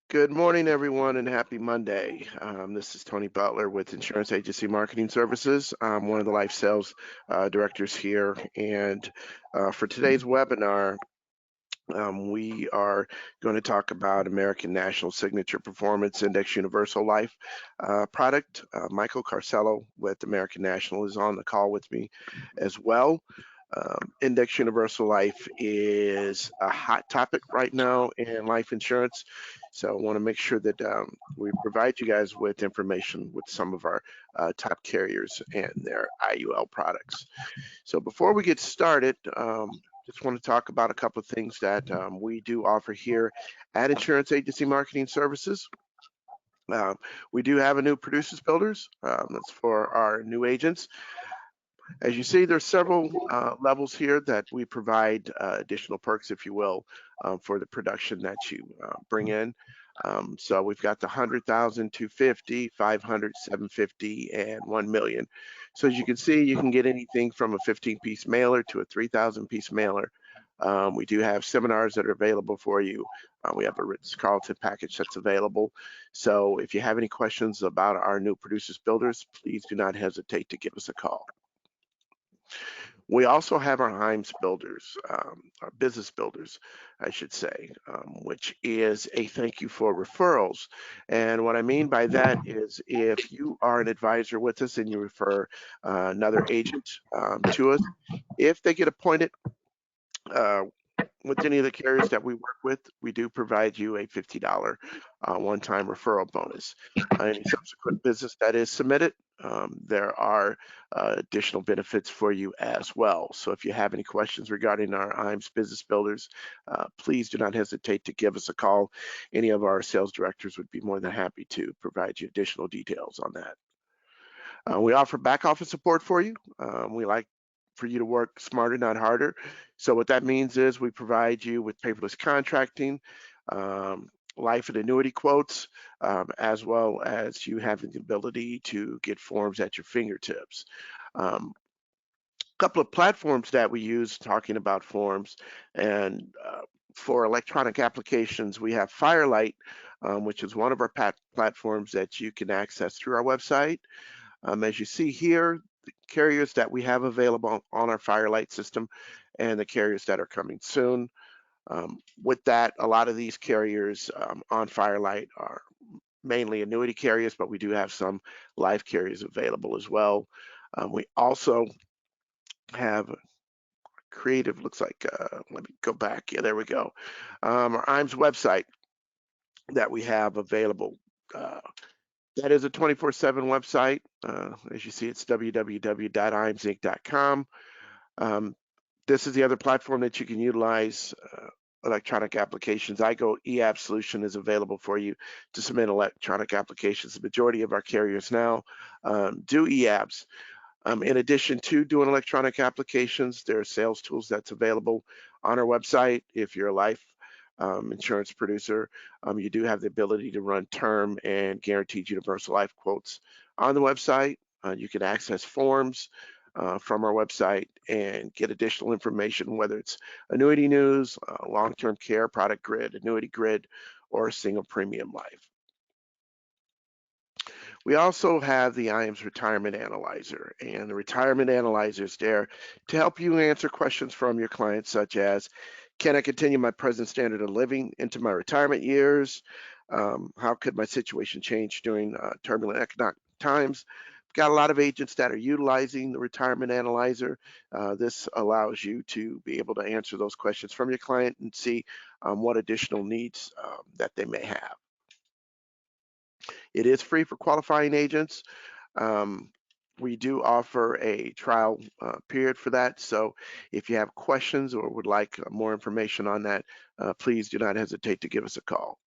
Good morning, everyone, and happy Monday. This is Tony Butler with Insurance Agency Marketing Services. I'm one of the life sales directors here. And for today's webinar, we are going to talk about American National Signature Performance Index Universal Life product. Michael Carcello with American National is on the call with me as well. Index Universal Life is a hot topic right now in life insurance. So I want to make sure that we provide you guys with information with some of our top carriers and their IUL products. So before we get started, just want to talk about a couple of things that we do offer here at Insurance Agency Marketing Services. We do have a new producers builders. That's for our new agents. As you see, there's several levels here that we provide additional perks, if you will, for the production that you bring in. So we've got the 100,000, 250, 500, 750, and 1 million. So as you can see, you can get anything from a 15-piece mailer to a 3,000-piece mailer. We do have seminars that are available for you. We have a Ritz-Carlton package that's available. So if you have any questions about our new producers builders, please do not hesitate to give us a call. We also have our Iams builders, our business builders, I should say, which is a thank you for referrals. And what I mean by that is if you are an advisor with us and you refer another agent to us, if they get appointed with any of the carriers that we work with, we do provide you a $50 one-time referral bonus. Any subsequent business that is submitted, there are additional benefits for you as well. So if you have any questions regarding our Iams business builders, please do not hesitate to give us a call. Any of our sales directors would be more than happy to provide you additional details on that. We offer back office support for you. We like for you to work smarter, not harder. So what that means is we provide you with paperless contracting, life and annuity quotes, as well as you having the ability to get forms at your fingertips. Couple of platforms that we use talking about forms, and for electronic applications, we have Firelight, which is one of our platforms that you can access through our website. As you see here, the carriers that we have available on our Firelight system and the carriers that are coming soon. With that, a lot of these carriers on Firelight are mainly annuity carriers, but we do have some life carriers available as well. We also have creative, looks like, let me go back. Yeah, there we go. Our Iams website that we have available. That is a 24/7 website. As you see, it's www.imsinc.com. This is the other platform that you can utilize, electronic applications. iGo eApp solution is available for you to submit electronic applications. The majority of our carriers now do eApps. In addition to doing electronic applications, there are sales tools that's available on our website. If you're a life insurance producer, you do have the ability to run term and guaranteed universal life quotes on the website. You can access forms from our website and get additional information, whether it's annuity news, long-term care, product grid, annuity grid, or single premium life. We also have the Ims Retirement Analyzer, and the Retirement Analyzer is there to help you answer questions from your clients, such as, can I continue my present standard of living into my retirement years? How could my situation change during turbulent economic times? We've got a lot of agents that are utilizing the Retirement Analyzer. This allows you to be able to answer those questions from your client and see what additional needs that they may have. It is free for qualifying agents. We do offer a trial period for that. So if you have questions or would like more information on that, please do not hesitate to give us a call.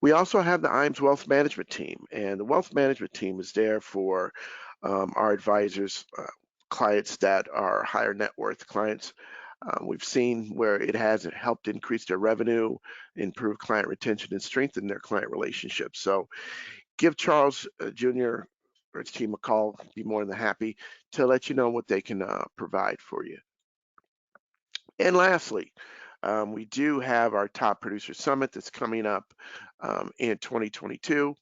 We also have the Iams Wealth Management Team, and the Wealth Management Team is there for our advisors, clients that are higher net worth clients. We've seen where it has helped increase their revenue, improve client retention, and strengthen their client relationships. So give Charles Jr. or his team a call. Be more than happy to let you know what they can provide for you. And lastly, We do have our Top Producer Summit that's coming up in 2022.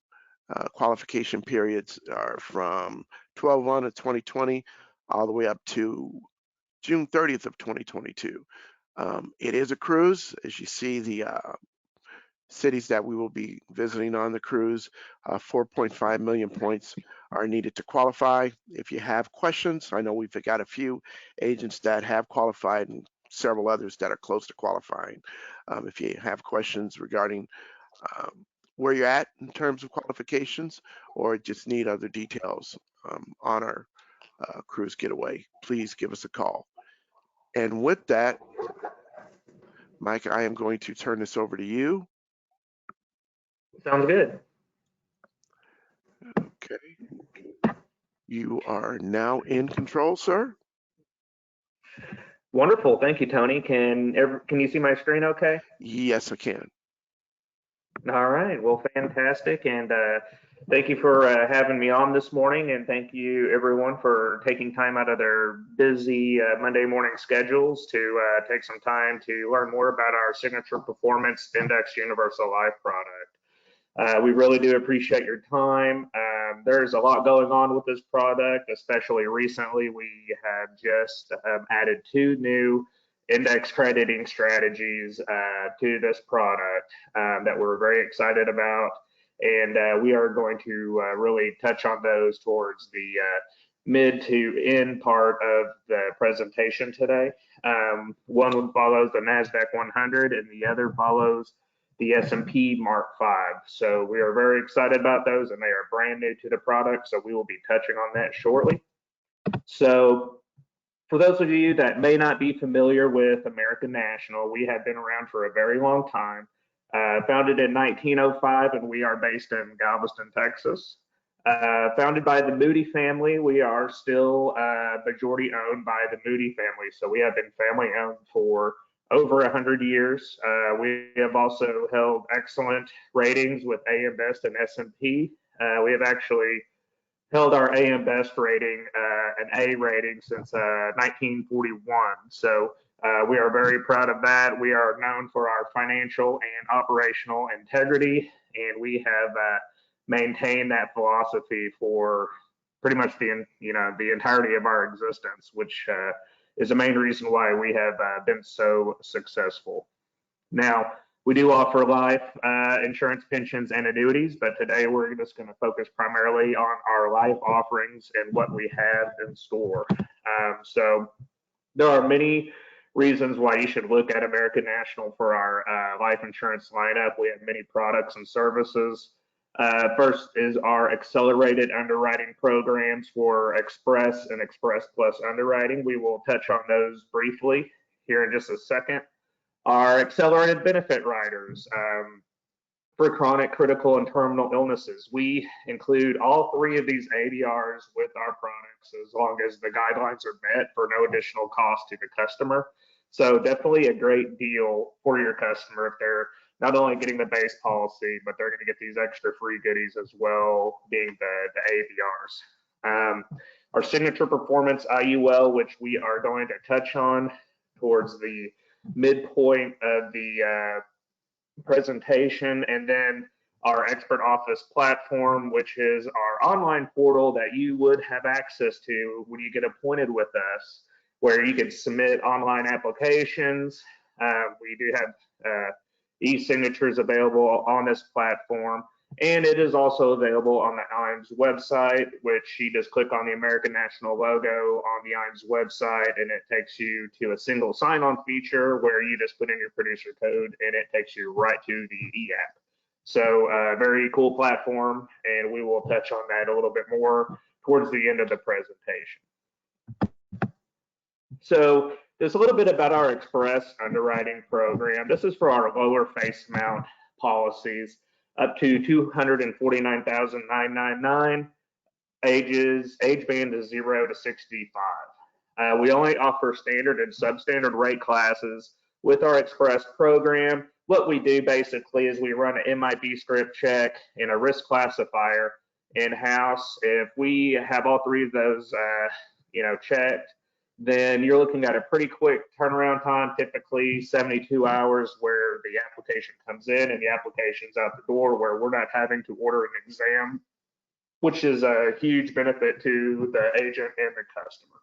Qualification periods are from 12/1 of 2020 all the way up to June 30th of 2022. It is a cruise. As you see, the cities that we will be visiting on the cruise, 4.5 million points are needed to qualify. If you have questions, I know we've got a few agents that have qualified and several others that are close to qualifying. If you have questions regarding where you're at in terms of qualifications or just need other details on our cruise getaway, please give us a call. And with that, Mike, I am going to turn this over to you. Sounds good. Okay. You are now in control, sir. Wonderful. Thank you, Tony. Can you see my screen okay? Yes, I can. All right. Well, fantastic. And thank you for having me on this morning. And thank you, everyone, for taking time out of their busy Monday morning schedules to take some time to learn more about our signature performance index universal life product. We really do appreciate your time. There's a lot going on with this product, especially recently. We have just added 2 new index crediting strategies to this product that we're very excited about. And we are going to really touch on those towards the mid to end part of the presentation today. One follows the NASDAQ 100 and the other follows the S&P MARC 5. So we are very excited about those, and they are brand new to the product, so we will be touching on that shortly. So for those of you that may not be familiar with American National, we have been around for a very long time. Founded in 1905, and we are based in Galveston, Texas. Founded by the Moody family, we are still majority owned by the Moody family. So we have been family owned for over 100 years. We have also held excellent ratings with AM Best and S&P. We have actually held our AM Best rating, an A rating, since 1941. So we are very proud of that. We are known for our financial and operational integrity, and we have maintained that philosophy for pretty much the entirety of our existence, which is the main reason why we have been so successful. Now, we do offer life insurance, pensions, and annuities, but today we're just going to focus primarily on our life offerings and what we have in store. So there are many reasons why you should look at American National for our life insurance lineup. We have many products and services. First is our accelerated underwriting programs for Express and Express Plus underwriting. We will touch on those briefly here in just a second. Our accelerated benefit riders for chronic, critical, and terminal illnesses. We include all 3 of these ADRs with our products as long as the guidelines are met for no additional cost to the customer. So definitely a great deal for your customer if they're not only getting the base policy, but they're going to get these extra free goodies as well, being the ADRs. Our signature performance IUL, which we are going to touch on towards the midpoint of the presentation, and then our expert office platform, which is our online portal that you would have access to when you get appointed with us, where you can submit online applications. We do have e-signatures available on this platform, and it is also available on the Iams website, which you just click on the American National logo on the Iams website, and it takes you to a single sign-on feature where you just put in your producer code, and it takes you right to the e-app. So very cool platform, and we will touch on that a little bit more towards the end of the presentation. So there's a little bit about our Express underwriting program. This is for our lower face amount policies up to $249,999. Age band is 0 to 65. We only offer standard and substandard rate classes with our Express program. What we do basically is we run an MIB script check and a risk classifier in-house. If we have all 3 of those checked, then you're looking at a pretty quick turnaround time, typically 72 hours, where the application comes in and the application's out the door, where we're not having to order an exam, which is a huge benefit to the agent and the customer.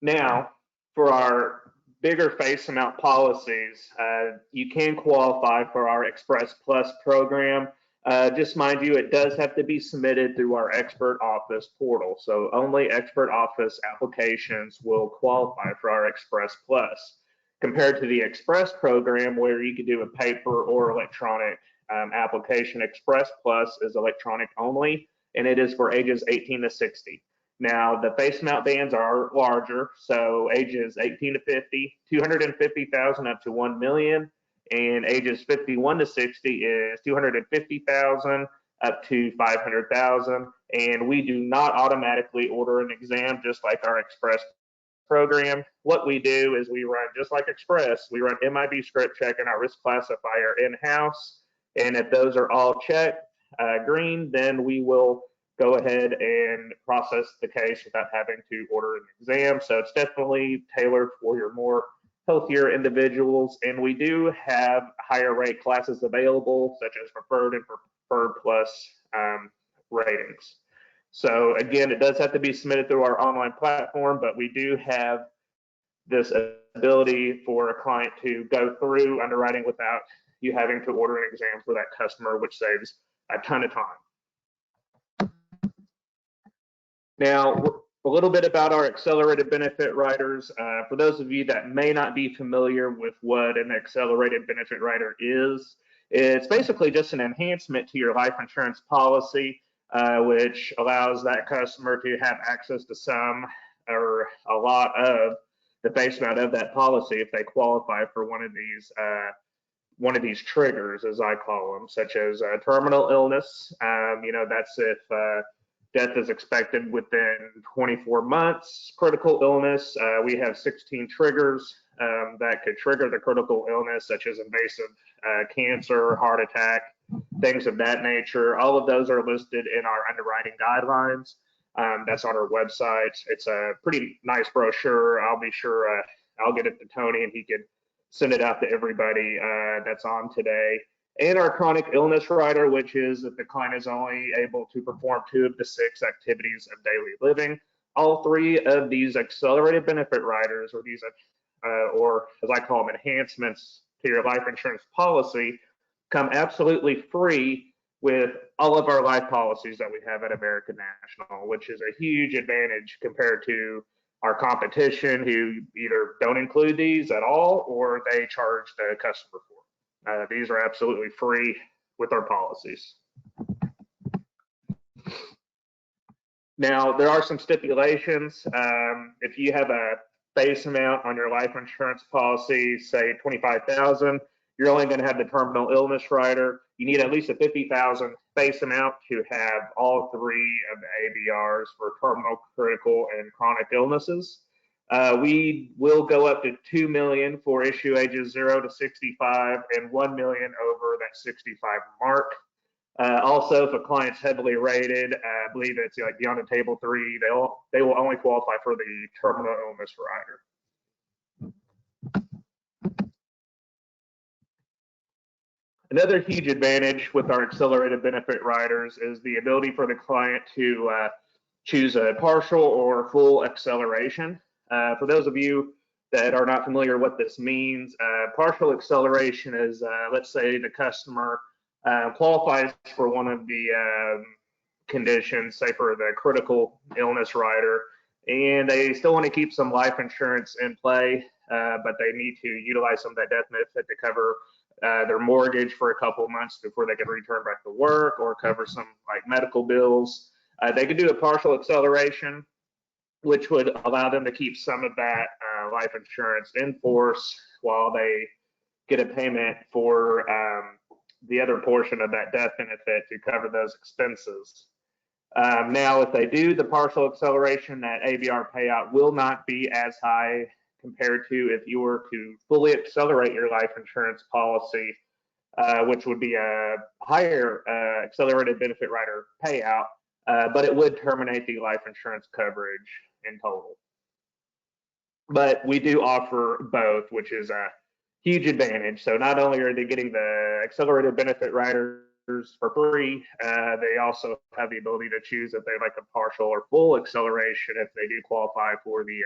Now, for our bigger face amount policies, you can qualify for our Express Plus program. Just mind you, it does have to be submitted through our Expert Office portal. So only Expert Office applications will qualify for our Express Plus, compared to the Express program where you could do a paper or electronic application. Express Plus is electronic only, and it is for ages 18 to 60. Now, the face amount bands are larger, so ages 18 to 50, 250,000 up to 1 million, and ages 51 to 60 is 250,000 up to 500,000. And we do not automatically order an exam just like our Express program. What we do is we run, just like Express, we run MIB script check and our risk classifier in-house. And if those are all checked green, then we will go ahead and process the case without having to order an exam. So it's definitely tailored for your more healthier individuals. And we do have higher rate classes available, such as preferred and preferred plus ratings. So again, it does have to be submitted through our online platform, but we do have this ability for a client to go through underwriting without you having to order an exam for that customer, which saves a ton of time. Now, a little bit about our accelerated benefit riders. For those of you that may not be familiar with what an accelerated benefit rider is, it's basically just an enhancement to your life insurance policy, which allows that customer to have access to some or a lot of the face amount of that policy if they qualify for one of these triggers, as I call them, such as terminal illness. That's if death is expected within 24 months. Critical illness, we have 16 triggers that could trigger the critical illness, such as invasive cancer, heart attack, things of that nature. All of those are listed in our underwriting guidelines. That's on our website. It's a pretty nice brochure. I'll be sure I'll get it to Tony and he could send it out to everybody that's on today. And our chronic illness rider, which is if the client is only able to perform 2 of the 6 activities of daily living. All 3 of these accelerated benefit riders, or these, or as I call them, enhancements to your life insurance policy, come absolutely free with all of our life policies that we have at American National, which is a huge advantage compared to our competition, who either don't include these at all or they charge the customer for. These are absolutely free with our policies. Now, there are some stipulations. If you have a base amount on your life insurance policy, say $25,000, you're only going to have the terminal illness rider. You need at least a $50,000 base amount to have all 3 of the ABRs for terminal, critical, and chronic illnesses. We will go up to $2 million for issue ages 0 to 65 and $1 million over that 65 mark. Also, if a client's heavily rated, I believe it's like beyond a table 3, they will only qualify for the terminal illness rider. Another huge advantage with our accelerated benefit riders is the ability for the client to choose a partial or full acceleration. For those of you that are not familiar what this means, partial acceleration is, let's say the customer qualifies for one of the conditions, say for the critical illness rider, and they still want to keep some life insurance in play, but they need to utilize some of that death benefit to cover their mortgage for a couple of months before they can return back to work, or cover some like medical bills. They could do a partial acceleration, which would allow them to keep some of that life insurance in force while they get a payment for the other portion of that death benefit to cover those expenses. Now, if they do the partial acceleration, that ABR payout will not be as high compared to if you were to fully accelerate your life insurance policy. which would be a higher accelerated benefit rider payout, but it would terminate the life insurance coverage in total. But we do offer both, which is a huge advantage. So not only are they getting the accelerated benefit riders for free, they also have the ability to choose if they like a partial or full acceleration if they do qualify for the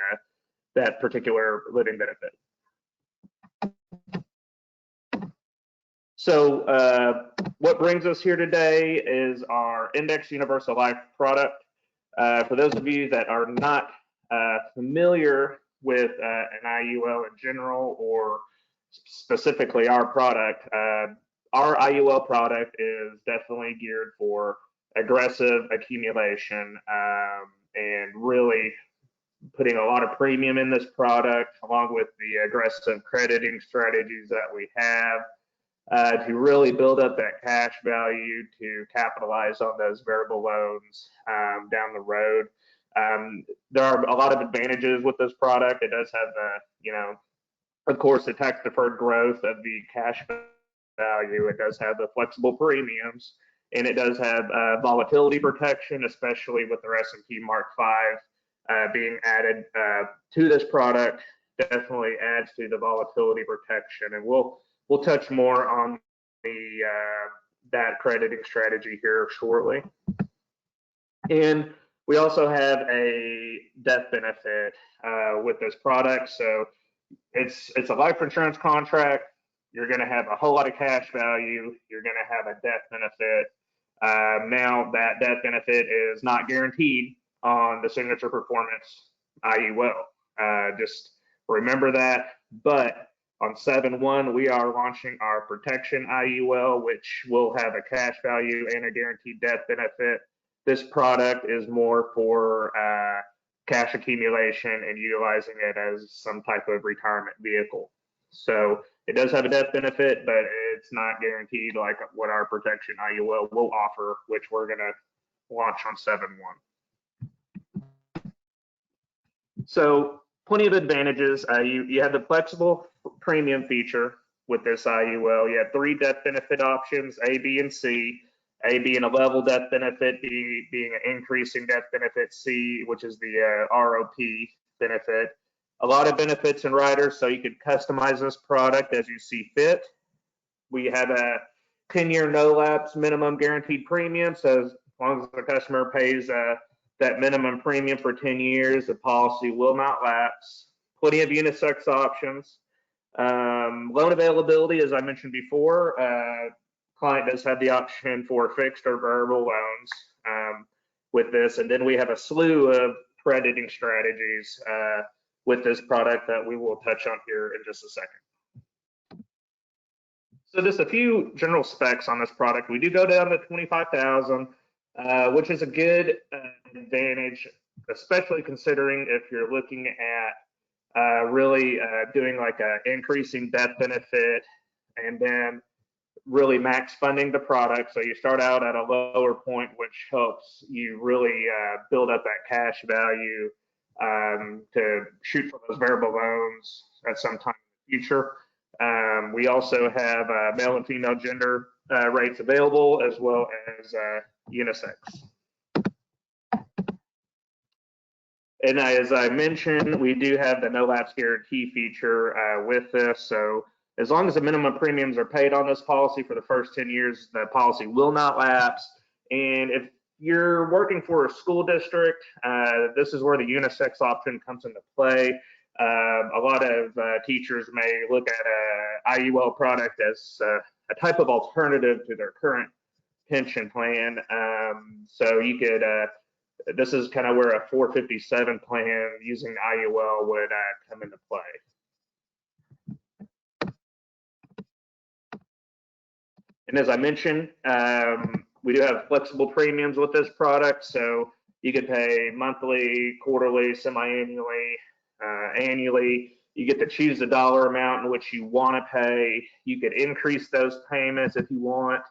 that particular living benefit. So what brings us here today is our Index Universal Life product. For those of you that are not familiar with an IUL in general, or specifically our product, our IUL product is definitely geared for aggressive accumulation and really putting a lot of premium in this product, along with the aggressive crediting strategies that we have to really build up that cash value to capitalize on those variable loans down the road. There are a lot of advantages with this product. It does have the, of course, the tax deferred growth of the cash value. It does have the flexible premiums, and it does have volatility protection, especially with their S&P MARC 5 being added to this product. Definitely adds to the volatility protection, and we'll touch more on the that crediting strategy here shortly. And we also have a death benefit with this product. So it's a life insurance contract. You're going to have a whole lot of cash value. You're going to have a death benefit. Now that death benefit is not guaranteed on the signature performance IUL. Just remember that. But on 7/1, we are launching our protection IUL, which will have a cash value and a guaranteed death benefit. This product is more for cash accumulation and utilizing it as some type of retirement vehicle. So it does have a death benefit, but it's not guaranteed like what our protection IUL will offer, which we're going to launch on 7/1. So plenty of advantages. You have the flexible premium feature with this IUL. You have 3 death benefit options, A, B, and C. A being a level death benefit, B being an increasing death benefit, C, which is the ROP benefit. A lot of benefits and riders, so you could customize this product as you see fit. We have a 10-year no lapse minimum guaranteed premium, so as long as the customer pays that minimum premium for 10 years, the policy will not lapse. Plenty of unisex options. Loan availability, as I mentioned before, client does have the option for fixed or variable loans with this. And then we have a slew of crediting strategies with this product that we will touch on here in just a second. So just a few general specs on this product. We do go down to 25,000, which is a good advantage, especially considering if you're looking at really doing like an increasing death benefit and then really max funding the product. So you start out at a lower point, which helps you really build up that cash value to shoot for those variable loans at some time in the future. We also have male and female gender rates available, as well as unisex. And as I mentioned, we do have the no lapse guarantee feature with this. So as long as the minimum premiums are paid on this policy for the first 10 years, the policy will not lapse. And if you're working for a school district, this is where the unisex option comes into play. A lot of teachers may look at a IUL product as a type of alternative to their current pension plan. So you could, this is kind of where a 457 plan using IUL would come into play. And as I mentioned, we do have flexible premiums with this product. So you could pay monthly, quarterly, semi-annually, annually. You get to choose the dollar amount in which you want to pay. You could increase those payments if you want,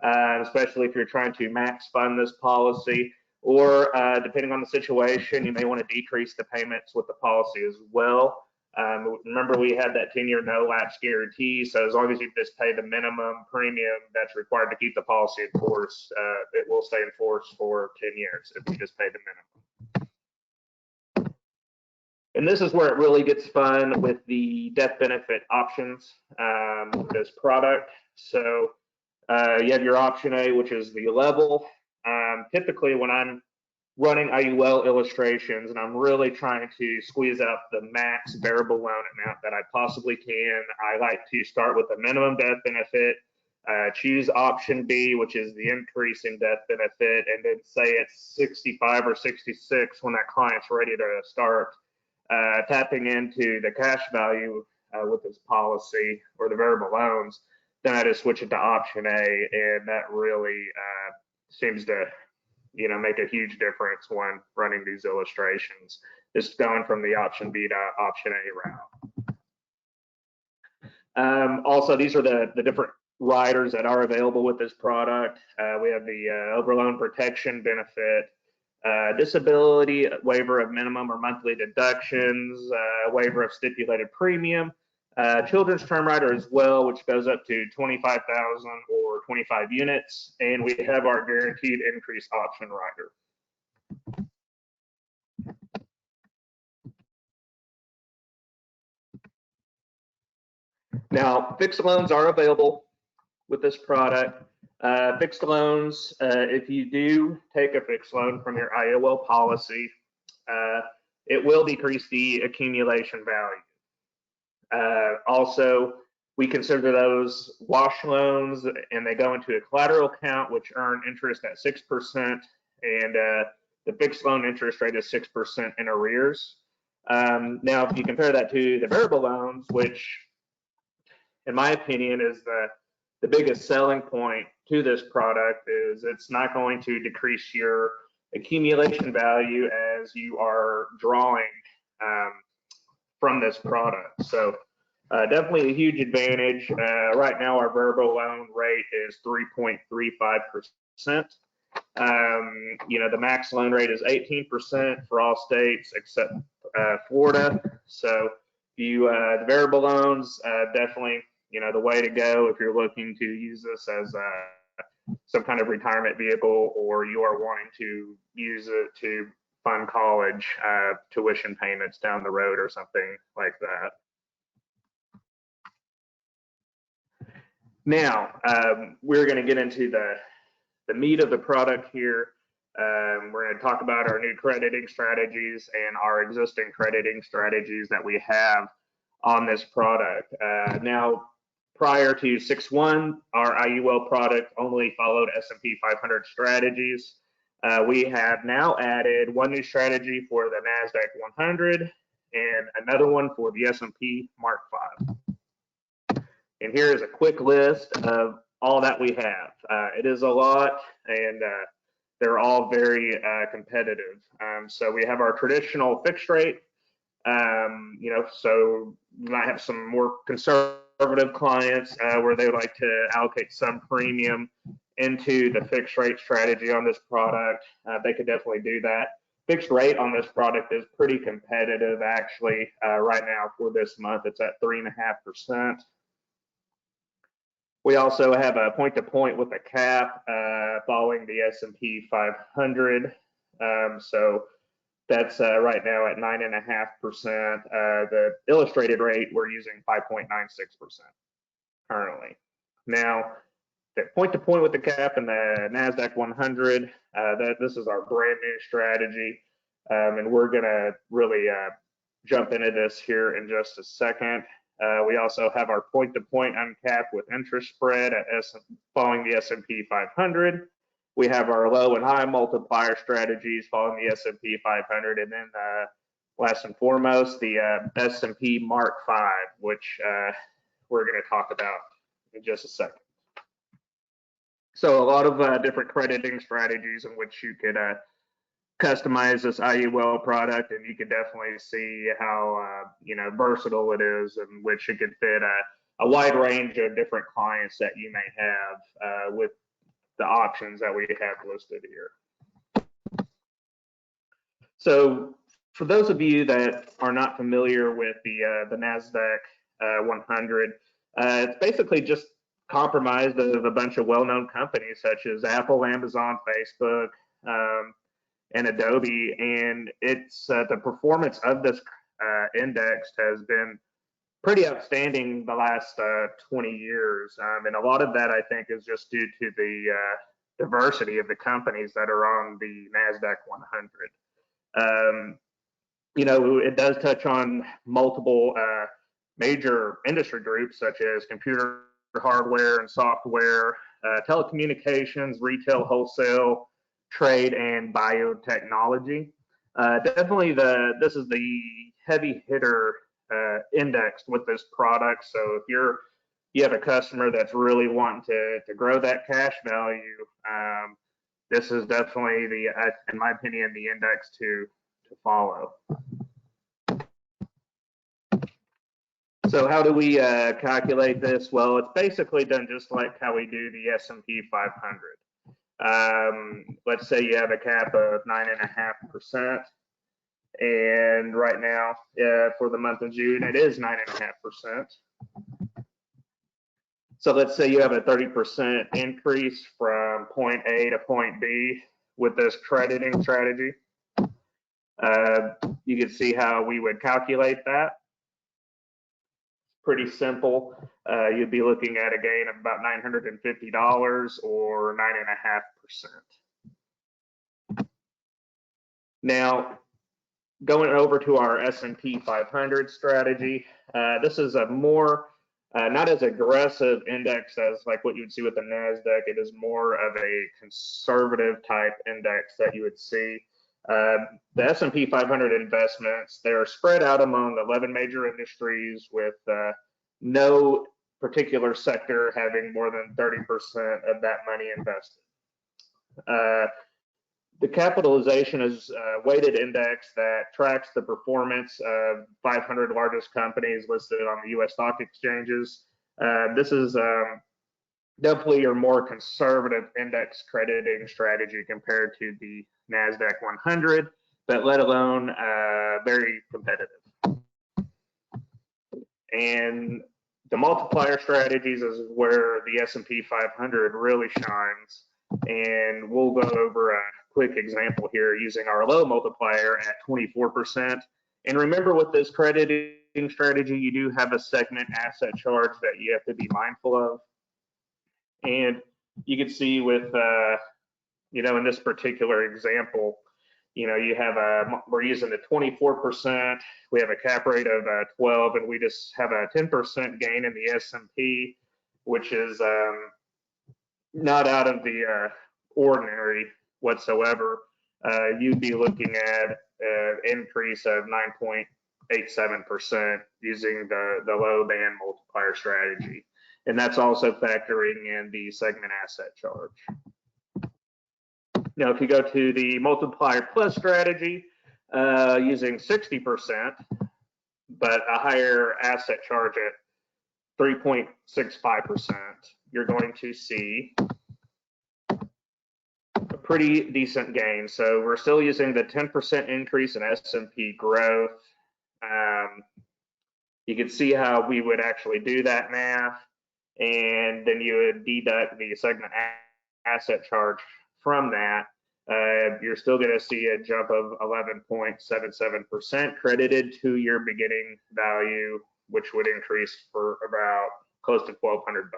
especially if you're trying to max fund this policy. Or depending on the situation, you may want to decrease the payments with the policy as well. Remember, we had that 10-year no lapse guarantee, so as long as you just pay the minimum premium that's required to keep the policy in force, it will stay in force for 10 years if you just pay the minimum. And this is where it really gets fun with the death benefit options, this product. So you have your option A, which is the level. Typically, when I'm running IUL illustrations and I'm really trying to squeeze out the max variable loan amount that I possibly can, I like to start with the minimum death benefit, choose option B, which is the increase in death benefit, and then say it's 65 or 66 when that client's ready to start tapping into the cash value with this policy or the variable loans. Then I just switch it to option A, and that really seems to make a huge difference when running these illustrations, just going from the option B to option A route. Also, these are the different riders that are available with this product. We have the overloan protection benefit, disability waiver of minimum or monthly deductions, waiver of stipulated premium, children's term rider as well, which goes up to 25,000 or 25 units, and we have our guaranteed increase option rider. Now, fixed loans are available with this product. Fixed loans, if you do take a fixed loan from your IUL policy, it will decrease the accumulation value. Also, we consider those wash loans, and they go into a collateral account, which earn interest at 6%, and the fixed loan interest rate is 6% in arrears. Now, if you compare that to the variable loans, which, in my opinion, is the biggest selling point to this product, is it's not going to decrease your accumulation value as you are drawing from this product. So definitely a huge advantage. Right now, our variable loan rate is 3.35%. The max loan rate is 18% for all states except Florida. So the variable loans, definitely, the way to go if you're looking to use this as some kind of retirement vehicle, or you are wanting to use it to fund college tuition payments down the road or something like that. Now, we're going to get into the meat of the product here. We're going to talk about our new crediting strategies and our existing crediting strategies that we have on this product. Now, prior to 6/1, our IUL product only followed S&P 500 strategies. We have now added one new strategy for the NASDAQ 100 and another one for the S&P MARC 5. And here is a quick list of all that we have. It is a lot, and they're all very competitive. So we have our traditional fixed rate. So you might have some more conservative clients where they like to allocate some premium into the fixed rate strategy on this product. They could definitely do that. Fixed rate on this product is pretty competitive, actually. Right now for this month, it's at 3.5%. We also have a point-to-point with a cap following the S&P 500. So that's right now at 9.5%. The illustrated rate, we're using 5.96% currently. Now, the point-to-point with the cap and the NASDAQ 100, this is our brand new strategy. And we're going to really jump into this here in just a second. We also have our point-to-point uncapped with interest spread following the S&P 500. We have our low and high multiplier strategies following the S&P 500, and then last and foremost, the S&P MARC 5, which we're going to talk about in just a second. So a lot of different crediting strategies in which you could customize this IUL product, and you can definitely see how versatile it is, in which it could fit a wide range of different clients that you may have with the options that we have listed here. So For those of you that are not familiar with the NASDAQ 100, it's basically just comprised of a bunch of well-known companies such as Apple, Amazon, Facebook, and Adobe, and it's the performance of this index has been pretty outstanding the last 20 years, and a lot of that I think is just due to the diversity of the companies that are on the NASDAQ 100. You know, it does touch on multiple major industry groups such as computer hardware and software, telecommunications, retail, wholesale, trade, and biotechnology. Definitely this is the heavy hitter indexed with this product. So if you have a customer that's really wanting to grow that cash value, this is definitely in my opinion, the index to follow. So how do we calculate this? Well, it's basically done just like how we do the S&P 500. Let's say you have a cap of 9.5%, and right now for the month of June it is 9.5%. So let's say you have a 30% increase from point A to point B with this crediting strategy. You can see how we would calculate that. Pretty simple. You'd be looking at a gain of about $950 or 9.5%. Now, going over to our S&P 500 strategy, this is a more not as aggressive index as like what you'd see with the NASDAQ. It is more of a conservative type index that you would see. The S&P 500 investments, they're spread out among 11 major industries with no particular sector having more than 30% of that money invested. The capitalization is a weighted index that tracks the performance of 500 largest companies listed on the U.S. stock exchanges. This is definitely your more conservative index crediting strategy compared to the NASDAQ 100, but let alone very competitive. And the multiplier strategies is where the S&P 500 really shines. And we'll go over a quick example here using our low multiplier at 24%. And remember, with this crediting strategy, you do have a segment asset charge that you have to be mindful of. And you can see with, you know, in this particular example, you know, you have we're using the 24%, we have a cap rate of 12, and we just have a 10% gain in the S&P, which is not out of the ordinary whatsoever. You'd be looking at an increase of 9.87% using the low band multiplier strategy. And that's also factoring in the segment asset charge. Now, if you go to the multiplier plus strategy, using 60%, but a higher asset charge at 3.65%, you're going to see a pretty decent gain. So we're still using the 10% increase in S&P growth. You can see how we would actually do that math, and then you would deduct the segment asset charge from that. You're still going to see a jump of 11.77% credited to your beginning value, which would increase for about close to $1,200.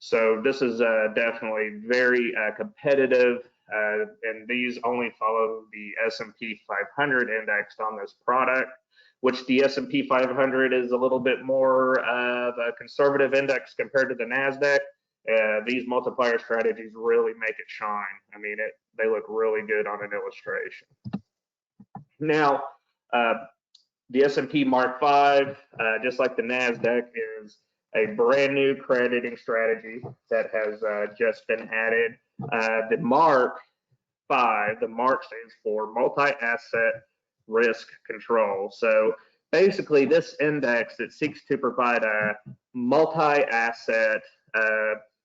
So this is definitely very competitive, and these only follow the S&P 500 index on this product, which the S&P 500 is a little bit more of a conservative index compared to the NASDAQ. These multiplier strategies really make it shine. I mean, they look really good on an illustration. Now, the S&P MARC 5, just like the NASDAQ, is a brand new crediting strategy that has just been added. The MARC 5, the MARC stands for Multi-Asset Risk Control. So basically, this index that seeks to provide a multi-asset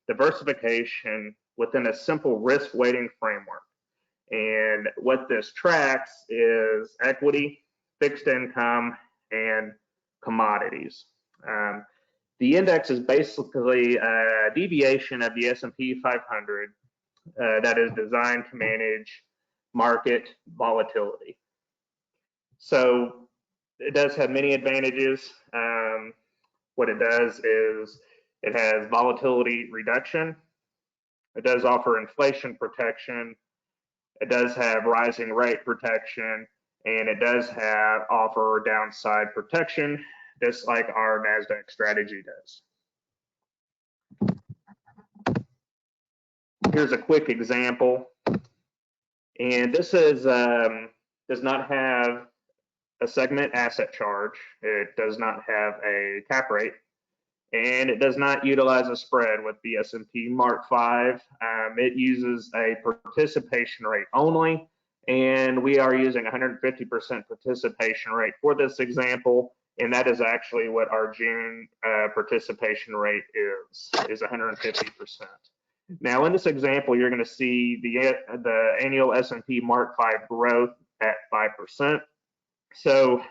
diversification within a simple risk weighting framework. And what this tracks is equity, fixed income, and commodities. The index is basically a deviation of the S&P 500 that is designed to manage market volatility. So it does have many advantages. What it does is it has volatility reduction. It does offer inflation protection. It does have rising rate protection, and it does offer downside protection, just like our NASDAQ strategy does. Here's a quick example, and this is does not have a segment asset charge. It does not have a cap rate, and it does not utilize a spread with the S&P MARC 5. It uses a participation rate only, and we are using 150% participation rate for this example, and that is actually what our June participation rate is 150%. Now, in this example, you're going to see the annual S&P MARC 5 growth at 5%. So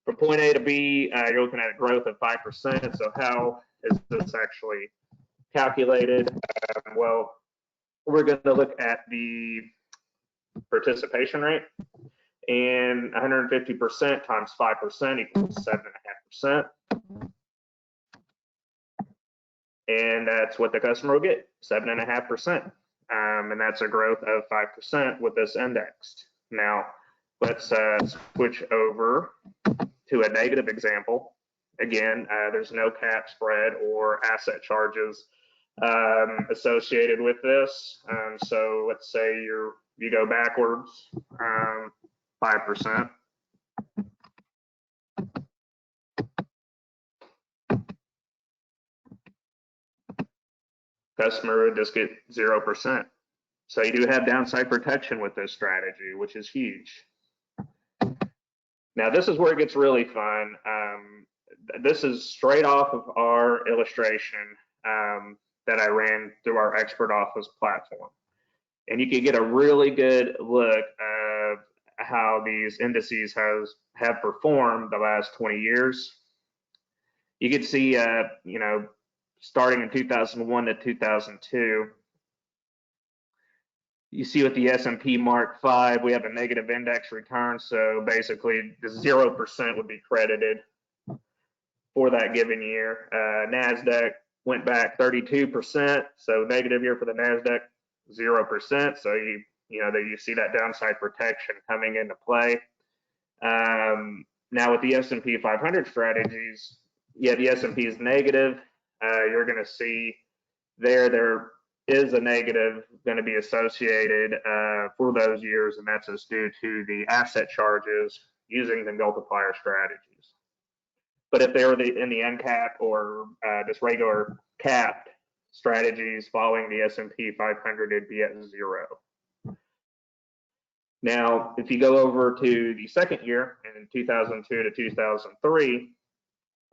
from point A to B, you're looking at a growth of 5%. So how is this actually calculated? Well, we're going to look at the participation rate, and 150% times 5% equals 7.5%. And that's what the customer will get, 7.5%. And that's a growth of 5% with this indexed. Now, let's switch over to a negative example. Again, there's no cap, spread, or asset charges associated with this. So let's say you go backwards, 5%. Customer would just get 0%. So you do have downside protection with this strategy, which is huge. Now, this is where it gets really fun. This is straight off of our illustration that I ran through our expert office platform. And you can get a really good look of how these indices have performed the last 20 years. You can see, starting in 2001 to 2002, you see with the S&P MARC 5, we have a negative index return. So basically, the 0% would be credited for that given year. NASDAQ went back 32%, so negative year for the NASDAQ, 0%. So you see that downside protection coming into play. Now with the S&P 500 strategies, yeah, the S&P is negative. You're going to see there is a negative going to be associated for those years, and that's just due to the asset charges using the multiplier strategies. But if they were in the uncapped or just regular capped strategies following the S&P 500, it'd be at 0. Now, if you go over to the second year, in 2002 to 2003,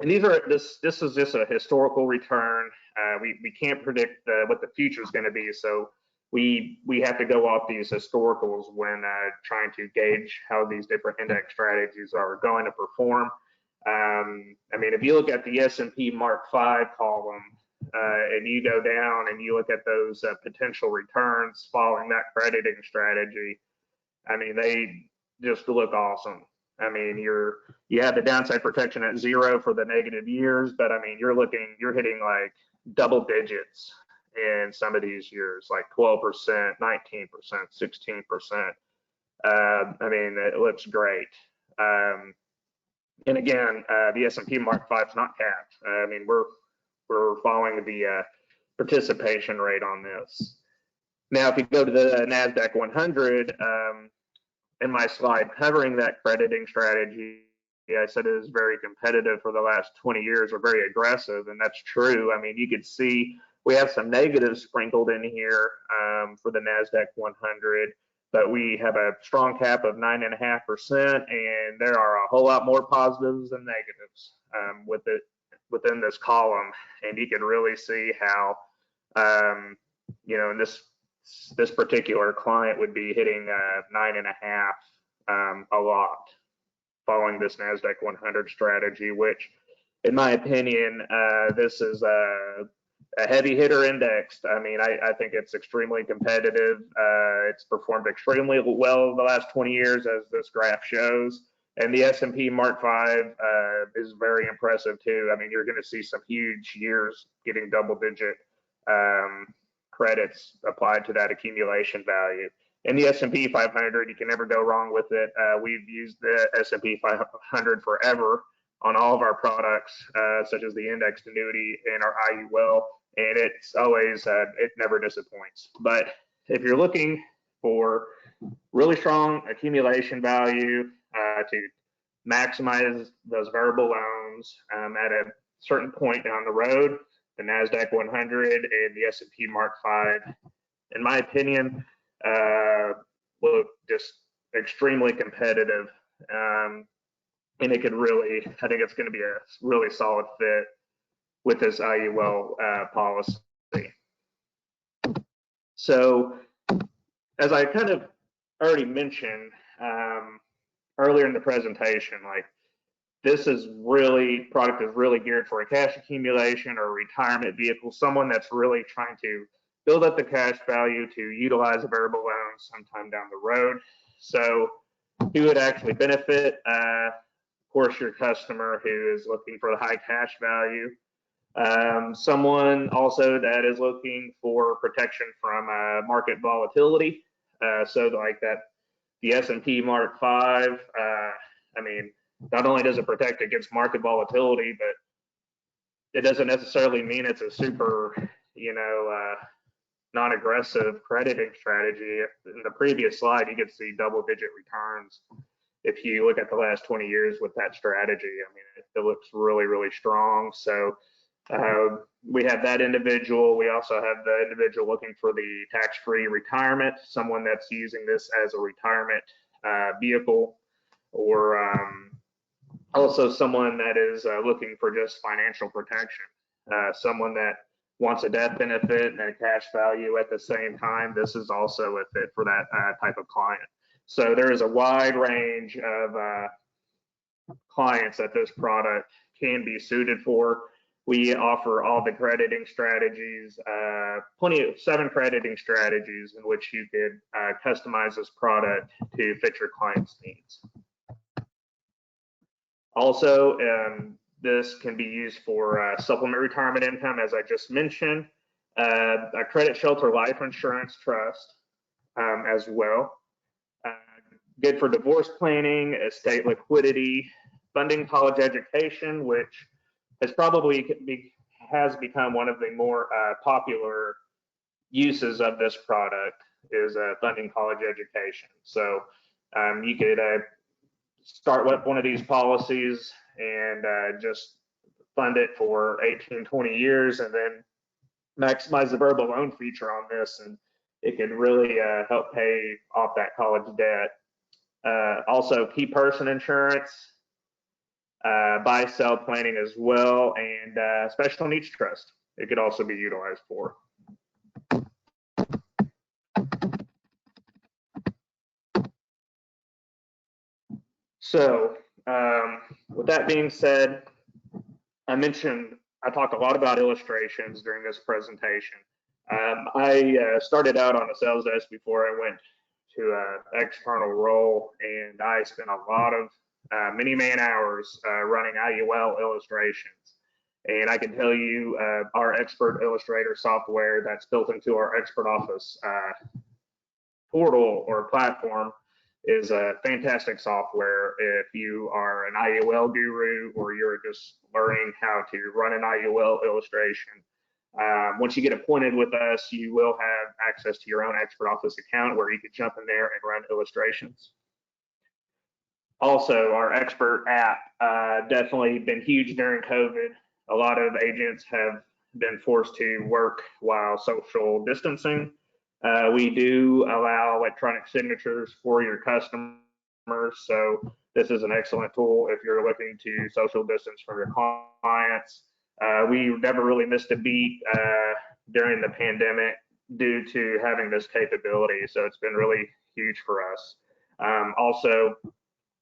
and this is just a historical return. We can't predict what the future is going to be, so we have to go off these historicals when trying to gauge how these different index strategies are going to perform. I mean, if you look at the S&P MARC 5 column and you go down and you look at those potential returns following that crediting strategy, I mean, they just look awesome. I mean, you have the downside protection at 0 for the negative years, but I mean, you're hitting like double digits in some of these years, like 12%, 19%, 16%. I mean, it looks great. And again, the S&P MARC 5 is not capped. I mean, we're following the participation rate on this. Now, if you go to the NASDAQ 100, in my slide covering that crediting strategy, I said it is very competitive for the last 20 years, or very aggressive, and that's true. I mean, you could see we have some negatives sprinkled in here for the NASDAQ 100, but we have a strong cap of 9.5%, and there are a whole lot more positives than negatives within this column, and you can really see how, in this this particular client would be hitting 9.5 a lot following this NASDAQ 100 strategy, which in my opinion, this is a heavy hitter indexed. I mean, I think it's extremely competitive. It's performed extremely well the last 20 years, as this graph shows. And the S&P MARC 5 is very impressive too. I mean, you're going to see some huge years getting double-digit credits applied to that accumulation value. And the S&P 500, you can never go wrong with it. We've used the S&P 500 forever on all of our products, such as the indexed annuity and our IUL, and it's always, it never disappoints. But if you're looking for really strong accumulation value to maximize those variable loans at a certain point down the road, the NASDAQ 100 and the S&P MARC 5, in my opinion, look just extremely competitive. And it could really, I think it's going to be a really solid fit with this IUL policy. So, as I kind of already mentioned earlier in the presentation, like this is really, product is really geared for a cash accumulation or a retirement vehicle, someone that's really trying to build up the cash value to utilize a variable loan sometime down the road. So, who would actually benefit? Of course, your customer who is looking for the high cash value. Someone also that is looking for protection from market volatility. So like that, the S&P MARC 5, I mean, not only does it protect against market volatility, but it doesn't necessarily mean it's a super, non-aggressive crediting strategy. In the previous slide, you could see double-digit returns. If you look at the last 20 years with that strategy, I mean, it looks really, really strong. So we have that individual. We also have the individual looking for the tax-free retirement, someone that's using this as a retirement vehicle, or also someone that is looking for just financial protection, someone that wants a death benefit and a cash value at the same time. This is also a fit for that type of client. So there is a wide range of clients that this product can be suited for. We offer all the crediting strategies, 7 crediting strategies in which you could customize this product to fit your client's needs. Also, this can be used for supplement retirement income, as I just mentioned, a credit shelter life insurance trust as well. Good for divorce planning, estate liquidity, funding college education, which has probably has become one of the more popular uses of this product, is funding college education. So you could start with one of these policies and just fund it for 18, 20 years, and then maximize the variable loan feature on this, and it can really help pay off that college debt. Also, key person insurance, buy-sell planning as well, and special needs trust. It could also be utilized for. So, with that being said, I talked a lot about illustrations during this presentation. I started out on a sales desk before I went to an external role, and I spent a lot of many man hours running IUL illustrations. And I can tell you, our Expert Illustrator software that's built into our Expert Office portal or platform is a fantastic software if you are an IUL guru or you're just learning how to run an IUL illustration. Once you get appointed with us, you will have access to your own Expert Office account where you could jump in there and run illustrations. Also, our Expert app definitely been huge during COVID. A lot of agents have been forced to work while social distancing. We do allow electronic signatures for your customers, so this is an excellent tool if you're looking to social distance from your clients. We never really missed a beat during the pandemic. due to having this capability. So it's been really huge for us. Also,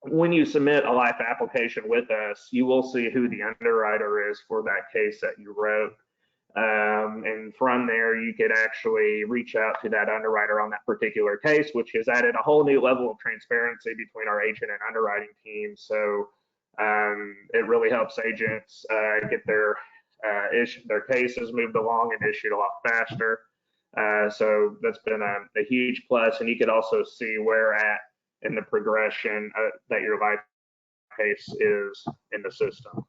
when you submit a life application with us, you will see who the underwriter is for that case that you wrote. And from there, you could actually reach out to that underwriter on that particular case, which has added a whole new level of transparency between our agent and underwriting team. So it really helps agents get their cases moved along and issued a lot faster. So that's been a huge plus. And you could also see where at in the progression that your life case is in the system,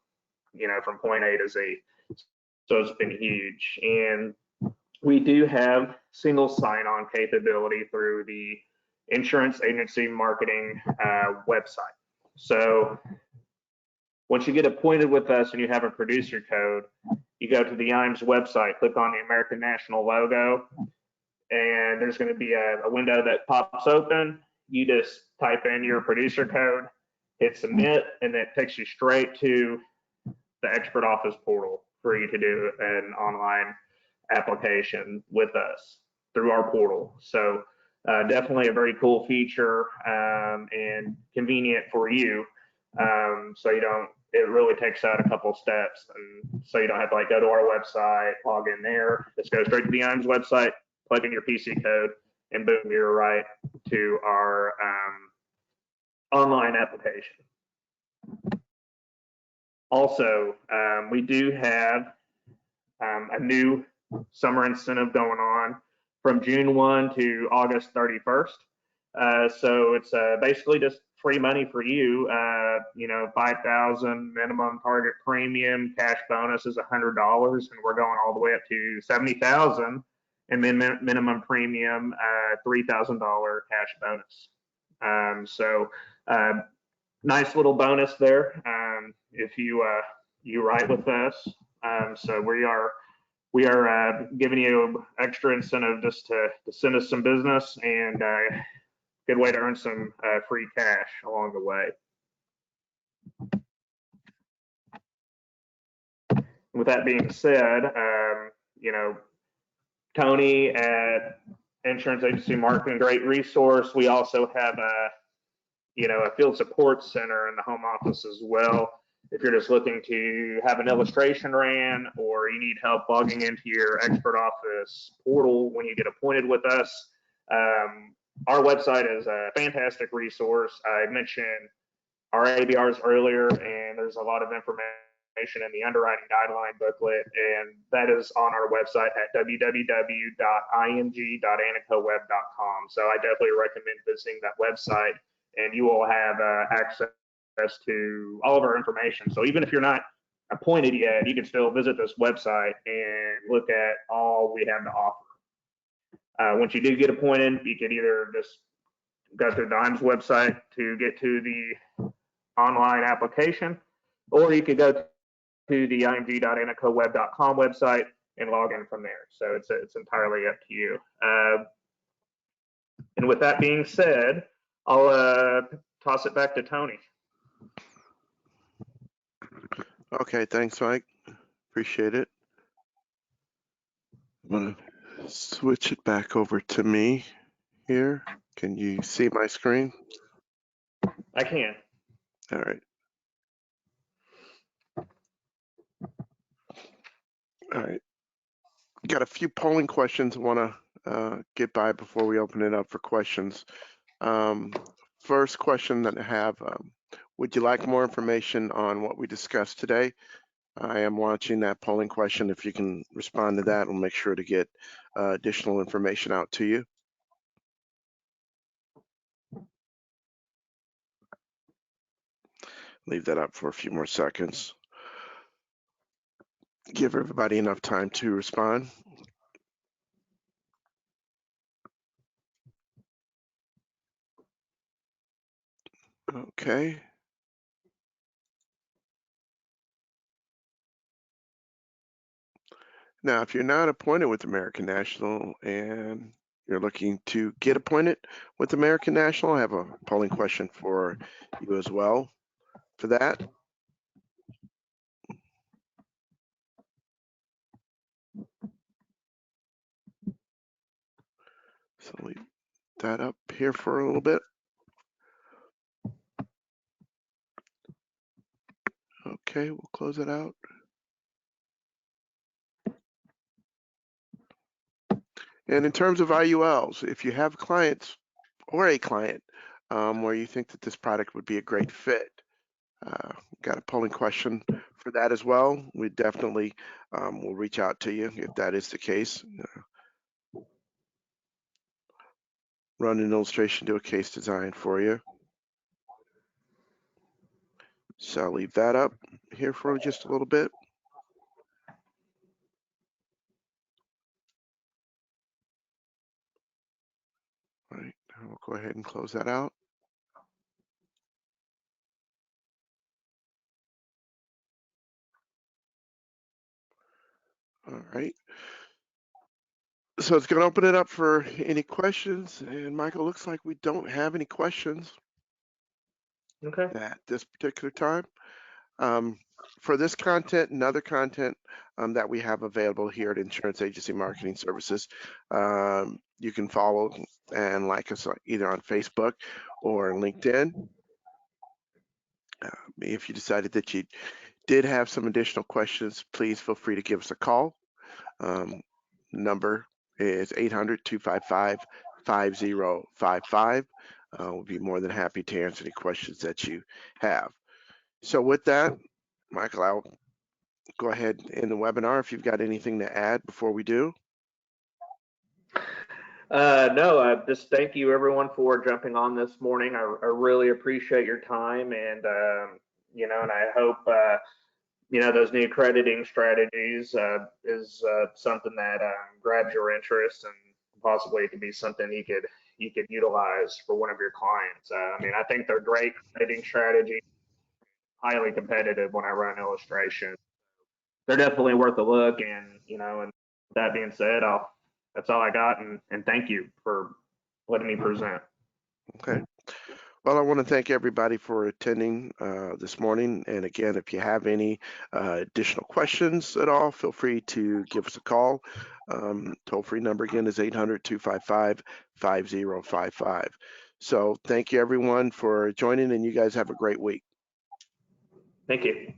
from point A to Z. So it's been huge. And we do have single sign-on capability through the insurance agency marketing website. So once you get appointed with us and you have a producer code, you go to the Iams website, click on the American National logo, and there's going to be a window that pops open. You just type in your producer code, hit submit, and it takes you straight to the expert office portal for you to do an online application with us through our portal. So definitely a very cool feature and convenient for you. So it really takes out a couple steps, and so you don't have to go to our website, log in there. Just go straight to the Iams website, plug in your PC code, and boom, you're right to our online application. Also, we do have a new summer incentive going on from June 1 to August 31st. So it's basically just free money for you. $5,000 minimum target premium, cash bonus is $100, and we're going all the way up to $70,000, and then minimum premium, $3,000 cash bonus. So nice little bonus there if you write with us. So we are giving you extra incentive just to send us some business, and good way to earn some free cash along the way. With that being said, Tony at Insurance Agency Marketing, great resource. We also have a field support center in the home office as well. If you're just looking to have an illustration ran, or you need help logging into your expert office portal when you get appointed with us, our website is a fantastic resource. I mentioned our ABRs earlier, and there's a lot of information in the underwriting guideline booklet, and that is on our website at www.img.anicoweb.com. So I definitely recommend visiting that website, and you will have access to all of our information. So even if you're not appointed yet, you can still visit this website and look at all we have to offer. Once you do get appointed, you could either just go to the Iams website to get to the online application, or you could go to the img.anicoweb.com website and log in from there. So it's entirely up to you. And with that being said, I'll toss it back to Tony. Okay, thanks, Mike. Appreciate it. I'm gonna switch it back over to me here. Can you see my screen? I can. All right. All right. Got a few polling questions I want to get by before we open it up for questions. First question that I have, would you like more information on what we discussed today? I am watching that polling question. If you can respond to that, we'll make sure to get additional information out to you. Leave that up for a few more seconds. Give everybody enough time to respond. Okay. Now, if you're not appointed with American National and you're looking to get appointed with American National, I have a polling question for you as well for that. So leave that up here for a little bit. Okay, we'll close it out. And in terms of IULs, if you have clients or a client where you think that this product would be a great fit, got a polling question for that as well. We definitely will reach out to you if that is the case. Run an illustration, do a case design for you. So I'll leave that up here for just a little bit. All right, we'll go ahead and close that out. All right. So it's going to open it up for any questions. And Michael, looks like we don't have any questions at this particular time. For this content and other content that we have available here at Insurance Agency Marketing Services, you can follow and like us either on Facebook or LinkedIn. If you decided that you did have some additional questions, please feel free to give us a call. Number is 800-255-5055. We'll be more than happy to answer any questions that you have. So with that, Michael, I'll go ahead and end the webinar if you've got anything to add before we do. No, just thank you everyone for jumping on this morning. I really appreciate your time, and and I hope those new crediting strategies is something that grabs your interest, and possibly it could be something you could utilize for one of your clients. I mean, I think they're great crediting strategies, highly competitive when I run illustrations. They're definitely worth a look, and and that being said, that's all I got, and thank you for letting me present. Okay. Well, I want to thank everybody for attending this morning. And again, if you have any additional questions at all, feel free to give us a call. Toll-free number again is 800-255-5055. So thank you everyone for joining, and you guys have a great week. Thank you.